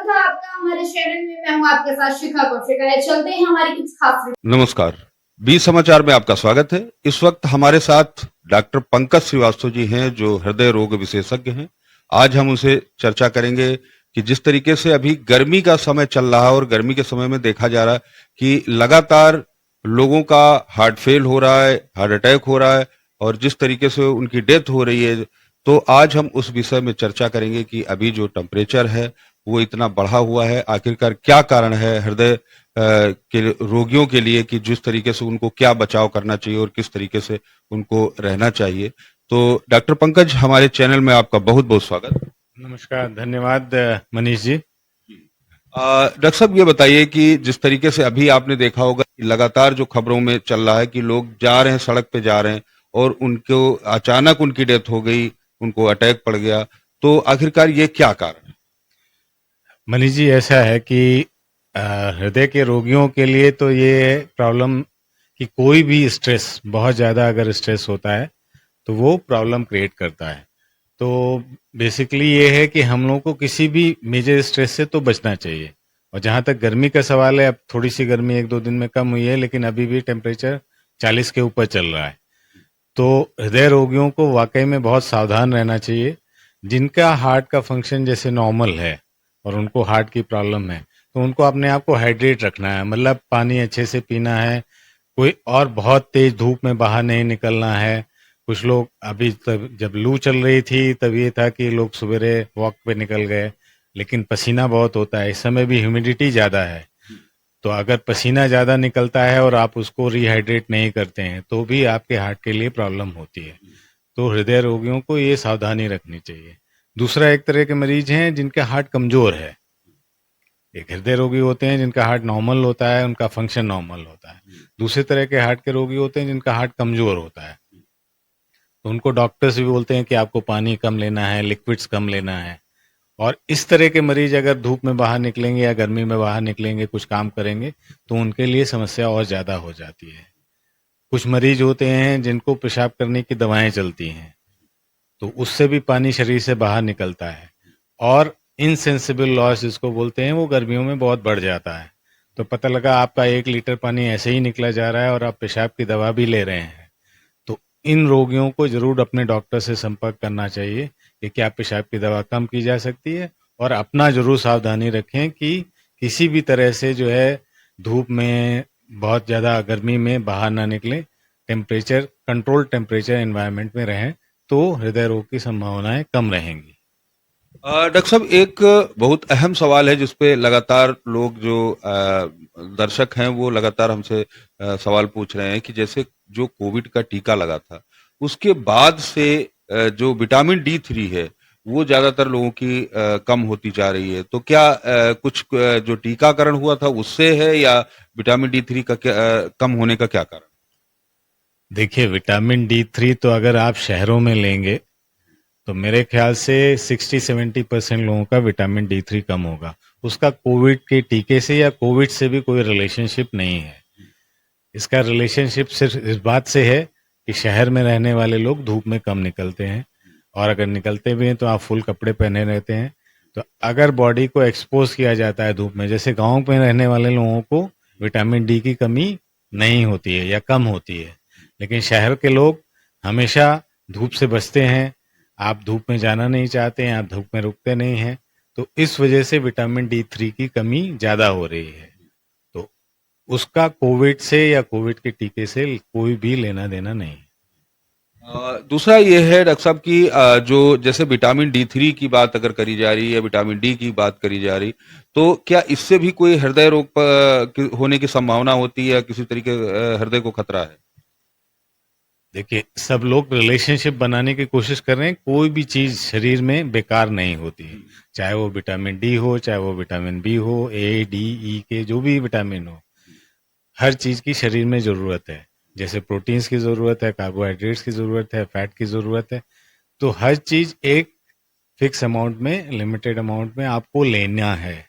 स्वागत है आपका हमारे चैनल में। मैं हूं आपके साथ शिखा कौशिका। चलते हैं हमारी कुछ खास। नमस्कार, बी समाचार में आपका स्वागत है। इस वक्त हमारे साथ डॉक्टर पंकज श्रीवास्तव जी हैं जो हृदय रोग विशेषज्ञ हैं। आज हम उनसे चर्चा करेंगे कि जिस तरीके से अभी गर्मी का समय चल रहा है और गर्मी के समय में देखा जा रहा है कि लगातार लोगों का हार्ट फेल हो रहा है, हार्ट अटैक हो रहा है और जिस तरीके से उनकी डेथ हो रही है, तो आज हम उस विषय में चर्चा करेंगे कि अभी जो टेम्परेचर है वो इतना बढ़ा हुआ है, आखिरकार क्या कारण है हृदय के रोगियों के लिए कि जिस तरीके से उनको क्या बचाव करना चाहिए और किस तरीके से उनको रहना चाहिए। तो डॉक्टर पंकज, हमारे चैनल में आपका बहुत बहुत स्वागत। नमस्कार, धन्यवाद मनीष जी। डॉक्टर साहब, ये बताइए कि जिस तरीके से अभी आपने देखा होगा कि लगातार जो खबरों में चल रहा है कि लोग जा रहे हैं, सड़क पे जा रहे हैं और उनको अचानक उनकी डेथ हो गई, उनको अटैक पड़ गया, तो आखिरकार ये क्या कारण है? मनीष जी, ऐसा है कि हृदय के रोगियों के लिए तो ये प्रॉब्लम कि कोई भी स्ट्रेस, बहुत ज़्यादा अगर स्ट्रेस होता है तो वो प्रॉब्लम क्रिएट करता है। तो बेसिकली ये है कि हम लोगों को किसी भी मेजर स्ट्रेस से तो बचना चाहिए। और जहाँ तक गर्मी का सवाल है, अब थोड़ी सी गर्मी 1-2 दिन में कम हुई है, लेकिन अभी भी टेम्परेचर 40 के ऊपर चल रहा है। तो हृदय रोगियों को वाकई में बहुत सावधान रहना चाहिए। जिनका हार्ट का फंक्शन जैसे नॉर्मल है और उनको हार्ट की प्रॉब्लम है, तो उनको अपने आप को हाइड्रेट रखना है, मतलब पानी अच्छे से पीना है, कोई और बहुत तेज धूप में बाहर नहीं निकलना है। कुछ लोग अभी तब जब लू चल रही थी तब ये था कि लोग सवेरे वॉक पे निकल गए, लेकिन पसीना बहुत होता है, इस समय भी ह्यूमिडिटी ज़्यादा है। तो अगर पसीना ज़्यादा निकलता है और आप उसको रिहाइड्रेट नहीं करते हैं तो भी आपके हार्ट के लिए प्रॉब्लम होती है। तो हृदय रोगियों को ये सावधानी रखनी चाहिए। दूसरा, एक तरह के मरीज हैं जिनका हार्ट कमज़ोर है। एक हृदय रोगी होते हैं जिनका हार्ट नॉर्मल होता है, उनका फंक्शन नॉर्मल होता है। दूसरे तरह के हार्ट के रोगी होते हैं जिनका हार्ट कमज़ोर होता है। तो उनको डॉक्टर्स भी बोलते हैं कि आपको पानी कम लेना है, लिक्विड्स कम लेना है। और इस तरह के मरीज अगर धूप में बाहर निकलेंगे या गर्मी में बाहर निकलेंगे, कुछ काम करेंगे, तो उनके लिए समस्या और ज़्यादा हो जाती है। कुछ मरीज होते हैं जिनको पेशाब करने की दवाएं चलती हैं, तो उससे भी पानी शरीर से बाहर निकलता है। और इनसेंसिबल लॉस जिसको बोलते हैं, वो गर्मियों में बहुत बढ़ जाता है। तो पता लगा आपका 1 लीटर पानी ऐसे ही निकला जा रहा है और आप पेशाब की दवा भी ले रहे हैं। तो इन रोगियों को जरूर अपने डॉक्टर से संपर्क करना चाहिए कि क्या पेशाब की दवा कम की जा सकती है। और अपना जरूर सावधानी रखें कि किसी भी तरह से जो है धूप में, बहुत ज़्यादा गर्मी में बाहर ना निकलें। टेम्परेचर, कंट्रोल टेम्परेचर एनवायरनमेंट में रहें तो हृदय रोग की संभावनाएं कम रहेंगी। डॉक्टर साहब, एक बहुत अहम सवाल है जिसपे लगातार लोग जो दर्शक हैं वो लगातार हमसे सवाल पूछ रहे हैं कि जैसे जो कोविड का टीका लगा था उसके बाद से जो विटामिन D3 है वो ज्यादातर लोगों की कम होती जा रही है। तो क्या कुछ जो टीकाकरण हुआ था उससे है या विटामिन D3 का कम होने का क्या कारण? देखिए, विटामिन D3 तो अगर आप शहरों में लेंगे तो मेरे ख्याल से 60-70% लोगों का विटामिन D3 कम होगा। उसका कोविड के टीके से या कोविड से भी कोई रिलेशनशिप नहीं है। इसका रिलेशनशिप सिर्फ इस बात से है कि शहर में रहने वाले लोग धूप में कम निकलते हैं, और अगर निकलते भी हैं तो आप फुल कपड़े पहने रहते हैं। तो अगर बॉडी को एक्सपोज किया जाता है धूप में, जैसे गांव में रहने वाले लोगों को विटामिन डी की कमी नहीं होती है या कम होती है, लेकिन शहर के लोग हमेशा धूप से बचते हैं। आप धूप में जाना नहीं चाहते हैं, आप धूप में रुकते नहीं हैं, तो इस वजह से विटामिन D3 की कमी ज़्यादा हो रही है। तो उसका कोविड से या कोविड के टीके से कोई भी लेना देना नहीं। दूसरा ये है डॉक्टर साहब कि जो जैसे विटामिन D3 की बात अगर करी जा रही है, विटामिन डी की बात करी जा रही, तो क्या इससे भी कोई हृदय रोग होने की संभावना होती है या किसी तरीके हृदय को खतरा है? देखिए, सब लोग रिलेशनशिप बनाने की कोशिश कर रहे हैं। कोई भी चीज़ शरीर में बेकार नहीं होती है, चाहे वो विटामिन डी हो, चाहे वो विटामिन बी हो, A, D, E के जो भी विटामिन हो, हर चीज़ की शरीर में ज़रूरत है। जैसे प्रोटीन्स की ज़रूरत है, कार्बोहाइड्रेट्स की ज़रूरत है, फैट की ज़रूरत है। तो हर चीज़ एक फिक्स अमाउंट में, लिमिटेड अमाउंट में आपको लेना है,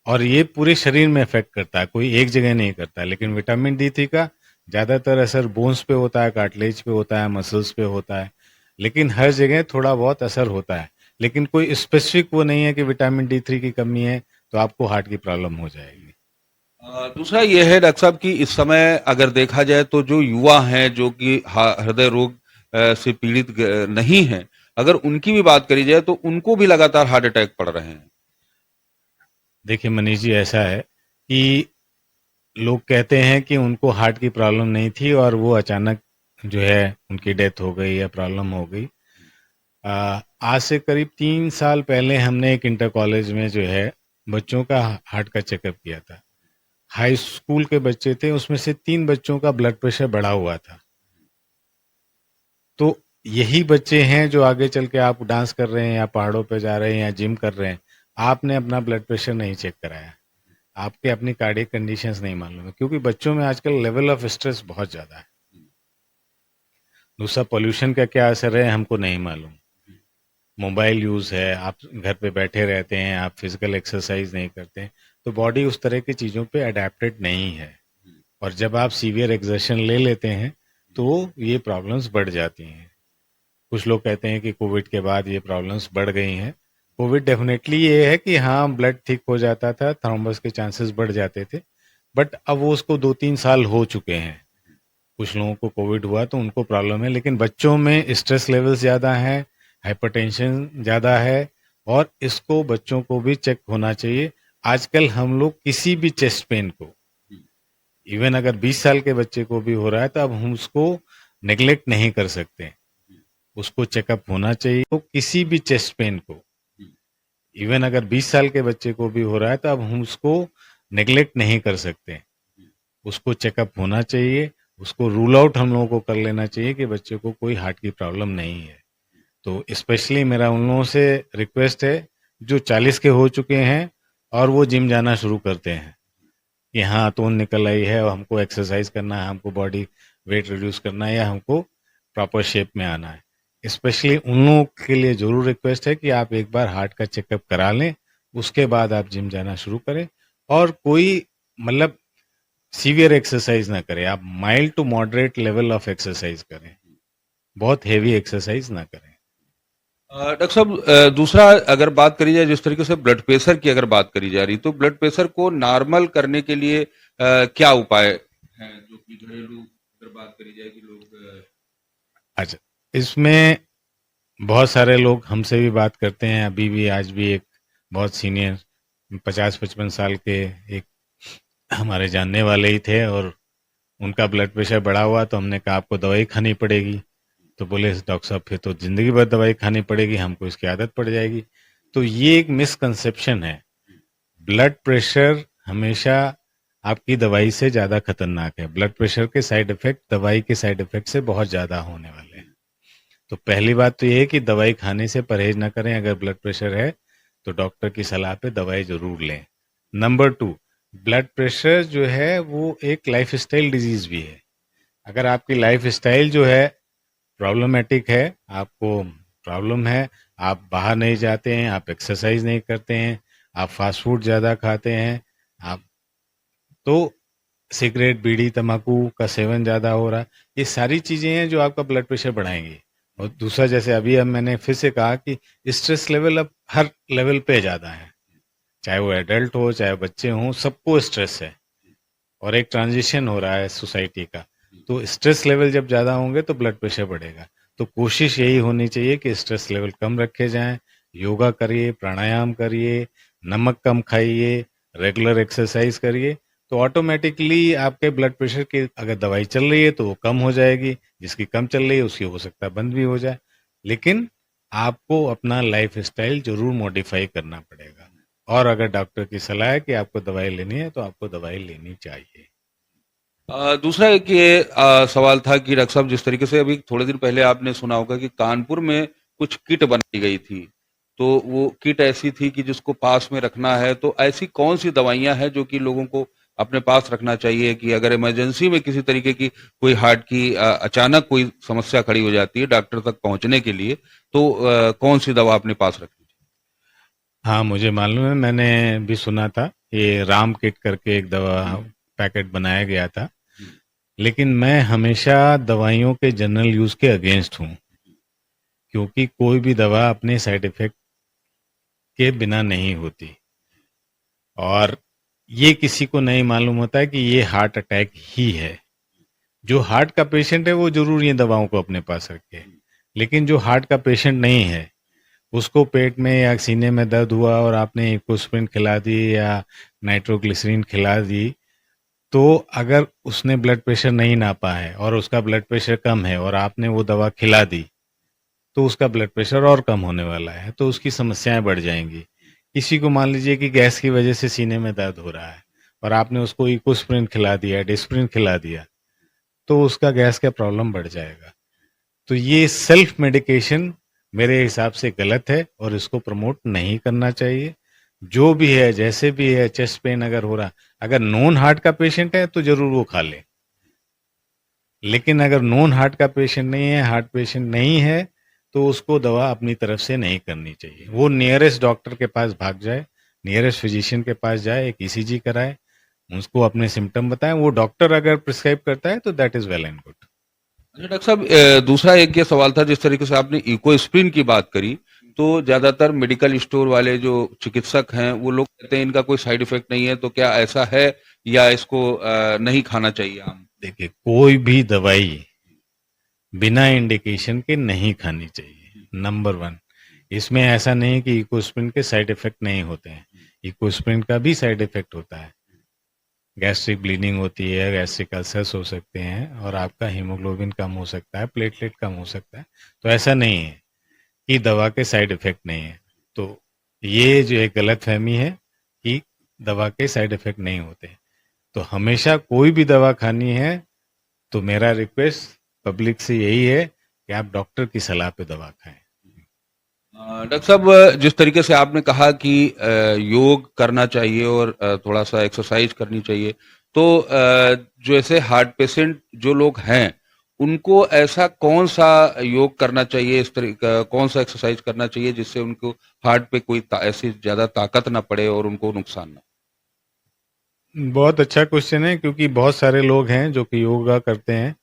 और ये पूरे शरीर में इफेक्ट करता है, कोई एक जगह नहीं करता। लेकिन विटामिन D3 का ज़्यादातर असर बोन्स पे होता है, कार्टिलेज पे होता है, मसल्स पे होता है, लेकिन हर जगह थोड़ा बहुत असर होता है। लेकिन कोई स्पेसिफिक वो नहीं है कि विटामिन D3 की कमी है तो आपको हार्ट की प्रॉब्लम हो जाएगी। दूसरा ये है डॉक्टर साहब कि इस समय अगर देखा जाए तो जो युवा हैं जो कि हृदय रोग से पीड़ित नहीं हैं, अगर उनकी भी बात करी जाए तो उनको भी लगातार हार्ट अटैक पड़ रहे हैं। देखिए मनीष जी, ऐसा है कि लोग कहते हैं कि उनको हार्ट की प्रॉब्लम नहीं थी और वो अचानक जो है उनकी डेथ हो गई या प्रॉब्लम हो गई। आज से करीब 3 साल पहले हमने एक इंटर कॉलेज में जो है बच्चों का हार्ट का चेकअप किया था। हाई स्कूल के बच्चे थे, उसमें से 3 बच्चों का ब्लड प्रेशर बढ़ा हुआ था। तो यही बच्चे हैं जो आगे चल के आप डांस कर रहे हैं या पहाड़ों पे जा रहे हैं या जिम कर रहे हैं, आपने अपना ब्लड प्रेशर नहीं चेक कराया, आपके अपनी कार्डियक कंडीशंस नहीं मालूम है, क्योंकि बच्चों में आजकल लेवल ऑफ स्ट्रेस बहुत ज़्यादा है। दूसरा, पॉल्यूशन का क्या असर है हमको नहीं मालूम। मोबाइल यूज़ है, आप घर पे बैठे रहते हैं, आप फिजिकल एक्सरसाइज नहीं करते हैं, तो बॉडी उस तरह की चीज़ों पे अडेप्टेड नहीं है। और जब आप सीवियर एक्सर्शन ले लेते हैं तो ये प्रॉब्लम्स बढ़ जाती हैं। कुछ लोग कहते हैं कि कोविड के बाद ये प्रॉब्लम्स बढ़ गई हैं। कोविड डेफिनेटली ये है कि हाँ, ब्लड थिक हो जाता था, थ्रोम्बस के चांसेस बढ़ जाते थे, बट अब वो उसको 2-3 साल हो चुके हैं। कुछ लोगों को कोविड हुआ तो उनको प्रॉब्लम है, लेकिन बच्चों में स्ट्रेस लेवल्स ज़्यादा है, हाइपरटेंशन ज़्यादा है, और इसको बच्चों को भी चेक होना चाहिए। आजकल हम लोग किसी भी चेस्ट पेन को, इवन अगर 20 साल के बच्चे को भी हो रहा है, तो अब हम उसको नेग्लेक्ट नहीं कर सकते, उसको चेकअप होना चाहिए। तो किसी भी चेस्ट पेन को, इवन अगर 20 साल के बच्चे को भी हो रहा है, तो अब हम उसको नेग्लेक्ट नहीं कर सकते, उसको चेकअप होना चाहिए, उसको रूल आउट हम लोगों को कर लेना चाहिए कि बच्चे को कोई हार्ट की प्रॉब्लम नहीं है। तो स्पेशली मेरा उन लोगों से रिक्वेस्ट है जो 40 के हो चुके हैं और वो जिम जाना शुरू करते हैं कि हाँ, तोन निकल आई है और हमको एक्सरसाइज करना है, हमको बॉडी वेट रिड्यूस करना है या हमको प्रॉपर शेप में आना है। स्पेशली उन लोगों के लिए जरूर रिक्वेस्ट है कि आप एक बार हार्ट का चेकअप करा लें, उसके बाद आप जिम जाना शुरू करें। और कोई मतलब सीवियर एक्सरसाइज ना करें, आप mild to moderate level of exercise करें, बहुत हेवी एक्सरसाइज ना करें। डॉक्टर साहब, दूसरा अगर बात करी जाए जिस तरीके से ब्लड प्रेशर की अगर बात करी जा रही, तो ब्लड प्रेशर को नॉर्मल करने के लिए क्या उपाय हैं जो कि घरेलू अगर बात करी जाए कि लोग अच्छा, इसमें बहुत सारे लोग हमसे भी बात करते हैं, अभी भी आज भी एक बहुत सीनियर 50-55 साल के एक हमारे जानने वाले ही थे और उनका ब्लड प्रेशर बढ़ा हुआ, तो हमने कहा आपको दवाई खानी पड़ेगी। तो बोले डॉक्टर साहब फिर तो जिंदगी भर दवाई खानी पड़ेगी, हमको इसकी आदत पड़ जाएगी। तो ये एक मिसकंसेप्शन है। ब्लड प्रेशर हमेशा आपकी दवाई से ज़्यादा खतरनाक है। ब्लड प्रेशर के साइड इफेक्ट दवाई के साइड इफेक्ट से बहुत ज़्यादा होने वाले हैं। तो पहली बात तो ये है कि दवाई खाने से परहेज ना करें। अगर ब्लड प्रेशर है तो डॉक्टर की सलाह पे दवाई जरूर लें। नंबर 2, ब्लड प्रेशर जो है वो एक लाइफ स्टाइल डिजीज भी है। अगर आपकी लाइफ स्टाइल जो है प्रॉब्लमेटिक है, आपको प्रॉब्लम है, आप बाहर नहीं जाते हैं, आप एक्सरसाइज नहीं करते हैं, आप फास्ट फूड ज़्यादा खाते हैं, आप तो सिगरेट, बीड़ी, तम्बाकू का सेवन ज़्यादा हो रहा है, ये सारी चीज़ें हैं जो आपका ब्लड प्रेशर बढ़ाएंगी। और दूसरा, जैसे अभी अब मैंने फिर से कहा कि स्ट्रेस लेवल अब हर लेवल पे ज़्यादा है, चाहे वो एडल्ट हो चाहे बच्चे हों, सबको स्ट्रेस है और एक ट्रांजिशन हो रहा है सोसाइटी का। तो स्ट्रेस लेवल जब ज़्यादा होंगे तो ब्लड प्रेशर बढ़ेगा। तो कोशिश यही होनी चाहिए कि स्ट्रेस लेवल कम रखे जाएं, योगा करिए, प्राणायाम करिए, नमक कम खाइए, रेगुलर एक्सरसाइज करिए, तो ऑटोमेटिकली आपके ब्लड प्रेशर की अगर दवाई चल रही है तो वो कम हो जाएगी, जिसकी कम चल रही है उसकी हो सकता है बंद भी हो जाए। लेकिन आपको अपना लाइफ स्टाइल जरूर मॉडिफाई करना पड़ेगा, और अगर डॉक्टर की सलाह है कि आपको दवाई लेनी है तो आपको दवाई लेनी चाहिए। दूसरा एक ये सवाल था कि डॉक्टर साहब जिस तरीके से अभी थोड़े दिन पहले आपने सुना होगा कि कानपुर में कुछ किट बनाई गई थी, तो वो किट ऐसी थी कि जिसको पास में रखना है, तो ऐसी कौन सी दवाइयां हैं जो कि लोगों को अपने पास रखना चाहिए कि अगर इमरजेंसी में किसी तरीके की कोई हार्ट की अचानक कोई समस्या खड़ी हो जाती है डॉक्टर तक पहुंचने के लिए, तो कौन सी दवा अपने पास रखनी चाहिए? हाँ, मुझे मालूम है, मैंने भी सुना था, ये राम किट करके एक दवा पैकेट बनाया गया था। लेकिन मैं हमेशा दवाइयों के जनरल यूज के अगेंस्ट हूँ, क्योंकि कोई भी दवा अपने साइड इफेक्ट के बिना नहीं होती। और ये किसी को नहीं मालूम होता है कि ये हार्ट अटैक ही है। जो हार्ट का पेशेंट है वो जरूर ये दवाओं को अपने पास रखे, लेकिन जो हार्ट का पेशेंट नहीं है, उसको पेट में या सीने में दर्द हुआ और आपने इकोस्प्रिन खिला दी या नाइट्रोग्लिसरीन खिला दी, तो अगर उसने ब्लड प्रेशर नहीं नापा है और उसका ब्लड प्रेशर कम है और आपने वो दवा खिला दी, तो उसका ब्लड प्रेशर और कम होने वाला है, तो उसकी समस्याएं बढ़ जाएंगी। किसी को मान लीजिए कि गैस की वजह से सीने में दर्द हो रहा है और आपने उसको इकोस्प्रिन खिला दिया, डिस्प्रिन खिला दिया, तो उसका गैस का प्रॉब्लम बढ़ जाएगा। तो ये सेल्फ मेडिकेशन मेरे हिसाब से गलत है और इसको प्रमोट नहीं करना चाहिए। जो भी है, जैसे भी है, चेस्ट पेन अगर हो रहा, अगर नॉन हार्ट का पेशेंट है तो जरूर वो खा ले, लेकिन अगर नॉन हार्ट का पेशेंट नहीं है, हार्ट पेशेंट नहीं है, तो उसको दवा अपनी तरफ से नहीं करनी चाहिए। वो नियरेस्ट डॉक्टर के पास भाग जाए, नियरेस्ट फिजिशियन के पास जाए, एक ईसीजी कराए, उसको अपने सिम्टम बताएं। वो डॉक्टर अगर प्रिस्क्राइब करता है तो that is well and good. अच्छा डॉक्टर साहब, दूसरा एक ये सवाल था, जिस तरीके से आपने इकोस्प्रिन की बात करी, तो ज्यादातर मेडिकल स्टोर वाले जो चिकित्सक हैं वो लोग कहते हैं इनका कोई साइड इफेक्ट नहीं है, तो क्या ऐसा है या इसको नहीं खाना चाहिए आम? देखिए, कोई भी दवाई बिना इंडिकेशन के नहीं खानी चाहिए, नंबर वन। इसमें ऐसा नहीं कि इकोस्प्रिन के साइड इफेक्ट नहीं होते हैं, इकोस्प्रिन का भी साइड इफेक्ट होता है। गैस्ट्रिक ब्लीडिंग होती है, गैस्ट्रिक अल्सर्स हो सकते हैं और आपका हीमोग्लोबिन कम हो सकता है, प्लेटलेट कम हो सकता है। तो ऐसा नहीं है कि दवा के साइड इफेक्ट नहीं है। तो ये जो एक गलत फहमी है कि दवा के साइड इफेक्ट नहीं होते। तो हमेशा कोई भी दवा खानी है तो मेरा रिक्वेस्ट पब्लिक से यही है कि आप डॉक्टर की सलाह पे दवा खाएं। डॉक्टर साहब, जिस तरीके से आपने कहा कि योग करना चाहिए और थोड़ा सा एक्सरसाइज करनी चाहिए, तो जो ऐसे हार्ट पेशेंट जो लोग हैं उनको ऐसा कौन सा योग करना चाहिए, इस तरीके कौन सा एक्सरसाइज करना चाहिए जिससे उनको हार्ट पे कोई ऐसी ज्यादा ताकत ना पड़े और उनको नुकसान ना? बहुत अच्छा क्वेश्चन है, क्योंकि बहुत सारे लोग हैं जो कि योगा करते हैं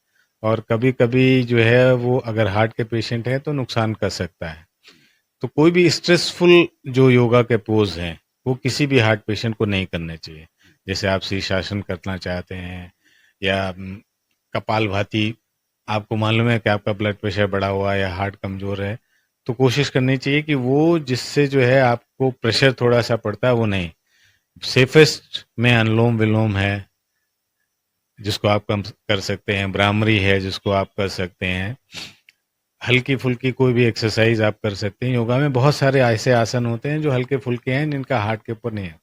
और कभी कभी जो है वो अगर हार्ट के पेशेंट हैं तो नुकसान कर सकता है। तो कोई भी स्ट्रेसफुल जो योगा के पोज हैं वो किसी भी हार्ट पेशेंट को नहीं करने चाहिए। जैसे आप शीर्षासन करना चाहते हैं या कपालभाति, आपको मालूम है कि आपका ब्लड प्रेशर बढ़ा हुआ है या हार्ट कमजोर है, तो कोशिश करनी चाहिए कि वो जिससे जो है आपको प्रेशर थोड़ा सा पड़ता है वो नहीं। सेफेस्ट में अनुलोम विलोम है जिसको आप कम कर सकते हैं, ब्राह्मरी है जिसको आप कर सकते हैं, हल्की फुल्की कोई भी एक्सरसाइज आप कर सकते हैं। योगा में बहुत सारे ऐसे आसन होते हैं जो हल्के फुल्के हैं, जिनका हार्ट के ऊपर नहीं है।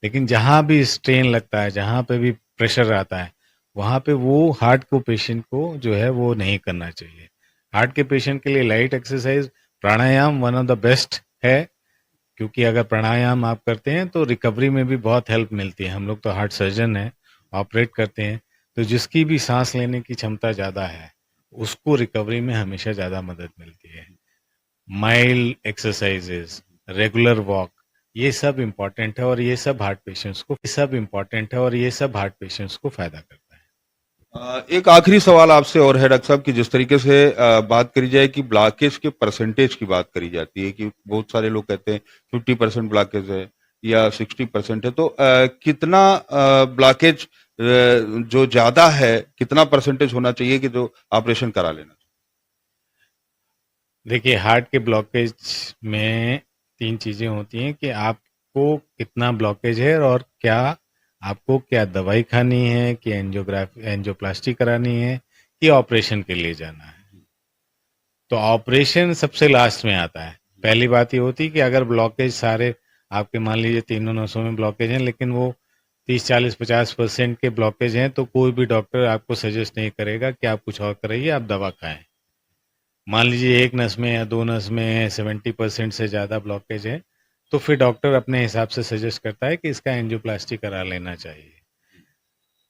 लेकिन जहां भी स्ट्रेन लगता है, जहां पे भी प्रेशर आता है, वहां पे वो हार्ट को पेशेंट को जो है वो नहीं करना चाहिए। हार्ट के पेशेंट के लिए light exercise, pranayama one of the best है, क्योंकि अगर प्राणायाम आप करते हैं तो रिकवरी में भी बहुत हेल्प मिलती है। हम लोग तो हार्ट सर्जन हैं, ऑपरेट करते हैं, तो जिसकी भी सांस लेने की क्षमता ज़्यादा है उसको रिकवरी में हमेशा ज़्यादा मदद मिलती है। माइल्ड एक्सरसाइजेस, रेगुलर वॉक, ये सब इम्पॉर्टेंट है और ये सब हार्ट पेशेंट्स को फायदा करता है। एक आखिरी सवाल आपसे और है डॉक्टर साहब, कि जिस तरीके से बात करी जाए कि ब्लॉकेज के परसेंटेज की बात करी जाती है कि बहुत सारे लोग कहते हैं 50% ब्लॉकेज है या 60% है, तो कितना ब्लॉकेज जो ज्यादा है, कितना परसेंटेज होना चाहिए कि जो ऑपरेशन करा लेना? देखिए, हार्ट के ब्लॉकेज में 3 चीजें होती हैं कि आपको कितना ब्लॉकेज है और क्या आपको क्या दवाई खानी है, कि एंजियोप्लास्टी करानी है, कि ऑपरेशन के लिए जाना है। तो ऑपरेशन सबसे लास्ट में आता है। पहली बात ये होती है कि अगर ब्लॉकेज सारे आपके मान लीजिए तीनों नसों में ब्लॉकेज हैं, लेकिन वो 30-40-50% के ब्लॉकेज हैं, तो कोई भी डॉक्टर आपको सजेस्ट नहीं करेगा कि आप कुछ और कराइए, आप दवा खाएं। मान लीजिए एक नस में या 2 नस में 70% से ज़्यादा ब्लॉकेज है, तो फिर डॉक्टर अपने हिसाब से सजेस्ट करता है कि इसका एंजियोप्लास्टी करा लेना चाहिए।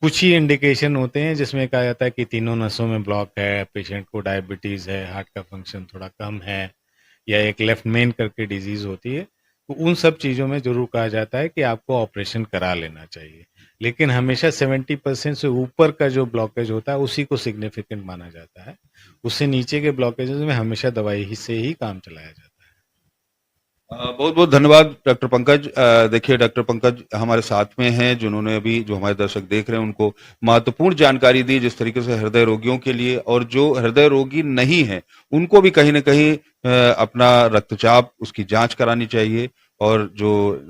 कुछ ही इंडिकेशन होते हैं जिसमें कहा जाता है कि तीनों नसों में ब्लॉक है, पेशेंट को डायबिटीज़ है, हार्ट का फंक्शन थोड़ा कम है, या एक लेफ्ट मेन करके डिजीज़ होती है, तो उन सब चीज़ों में ज़रूर कहा जाता है कि आपको ऑपरेशन करा लेना चाहिए। लेकिन हमेशा 70% से ऊपर का जो ब्लॉकेज होता है उसी को सिग्निफिकेंट माना जाता है। उससे नीचे के ब्लॉकेजेस में हमेशा दवाई ही से ही काम चलाया जाता है। बहुत बहुत धन्यवाद डॉक्टर पंकज। देखिए डॉक्टर पंकज हमारे साथ में हैं, जिन्होंने अभी जो हमारे दर्शक देख रहे हैं उनको महत्वपूर्ण जानकारी दी, जिस तरीके से हृदय रोगियों के लिए और जो हृदय रोगी नहीं है उनको भी कहीं ना कहीं अपना रक्तचाप उसकी जांच करानी चाहिए, और जो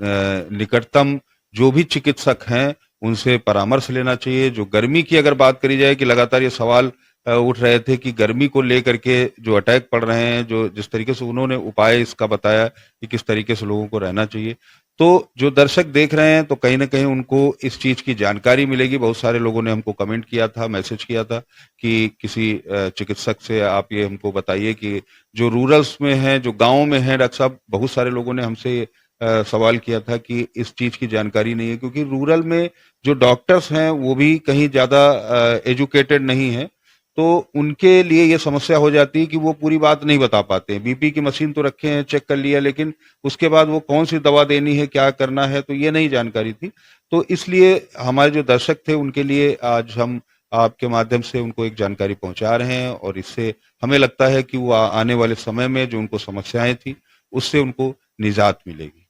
निकटतम जो भी चिकित्सक हैं उनसे परामर्श लेना चाहिए। जो गर्मी की अगर बात करी जाए कि लगातार ये सवाल उठ रहे थे कि गर्मी को लेकर के जो अटैक पड़ रहे हैं, जो जिस तरीके से उन्होंने उपाय इसका बताया कि किस तरीके से लोगों को रहना चाहिए, तो जो दर्शक देख रहे हैं तो कहीं ना कहीं उनको इस चीज की जानकारी मिलेगी। बहुत सारे लोगों ने हमको कमेंट किया था, मैसेज किया था कि किसी चिकित्सक से आप ये हमको बताइए कि जो रूरल्स में है, जो गाँव में है। डॉक्टर साहब बहुत सारे लोगों ने हमसे सवाल किया था कि इस चीज की जानकारी नहीं है, क्योंकि रूरल में जो डॉक्टर्स हैं वो भी कहीं ज्यादा एजुकेटेड नहीं है, तो उनके लिए ये समस्या हो जाती है कि वो पूरी बात नहीं बता पाते हैं। बीपी की मशीन तो रखे हैं, चेक कर लिया, लेकिन उसके बाद वो कौन सी दवा देनी है, क्या करना है, तो ये नहीं जानकारी थी। तो इसलिए हमारे जो दर्शक थे उनके लिए आज हम आपके माध्यम से उनको एक जानकारी पहुंचा रहे हैं, और इससे हमें लगता है कि वो आने वाले समय में जो उनको समस्याएं थी उससे उनको निजात मिलेगी।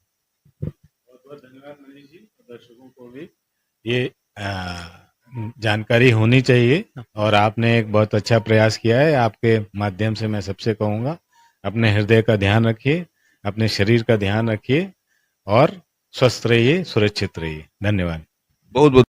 बहुत बहुत धन्यवाद मनीष जी। दर्शकों को भी ये जानकारी होनी चाहिए, और आपने एक बहुत अच्छा प्रयास किया है। आपके माध्यम से मैं सबसे कहूँगा, अपने हृदय का ध्यान रखिए, अपने शरीर का ध्यान रखिए, और स्वस्थ रहिए, सुरक्षित रहिए। धन्यवाद। बहुत बहुत